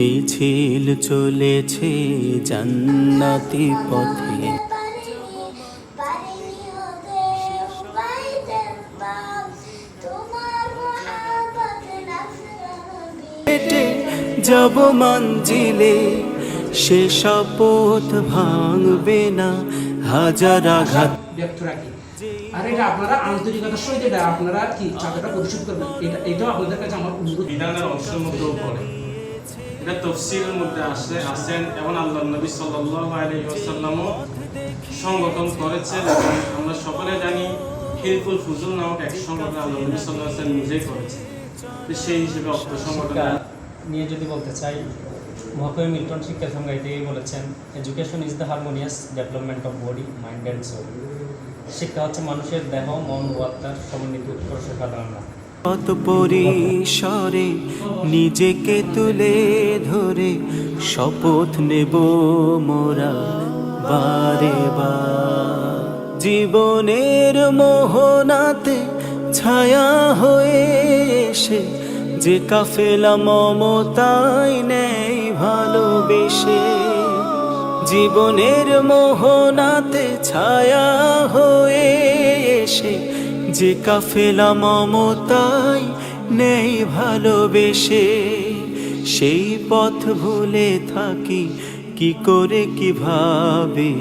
মিছিল চলেছে জান্নাতি পথে, হেঁটে যাব মঞ্জিলে, সে শপথ ভাঙবে না, হাজার আঘাত ব্যর্থ রাখি। আর এটা আপনারা আন্তরিকতার সহিত এটা আপনারা কি টাকাটা পরিশোধ করবেন, এটাও আপনাদের কাছে আমার অনুরোধ। বিধানের অংশের মধ্যেও পড়ে, এটা তাফসীরের মধ্যে আসেন এবং আল্লাহ নবী সাল্লাল্লাহু আলাইহি ওয়াসাল্লামও সংগঠন করেছেন এবং আমরা সকলে জানি হিলফুল ফুজুল নামক এক সংগঠন আল্লাহ নবী সাল্লাল্লাহু আলাইহি ওয়াসাল্লাম নিজেই করেছেন। তো সেই হিসেবে অর্থ সংগঠন নিয়ে যদি বলতে চাই, মহাকবি মিল্টন শিক্ষার সংজ্ঞা এটাই বলেছেন, education is the harmonious development of body, mind and soul. শিক্ষা হচ্ছে মানুষের দেহ, মন ও আত্মার সমন্বিত উৎকর্ষ সাধনা। কত পরিসরে নিজেকে তুলে ধরে শপথ নেব মোরা বারে বার, জীবনের মোহনাতে ছায়া হয়ে এসে যে কাফেলা মমতায় নেই ভালোবেসে, জীবনের মোহনাতে ছায়া হয়ে এসে যে কাফেলা মমতায় নেই ভালোবেসে, সেই পথ ভুলে থাকি কি করে কিভাবে,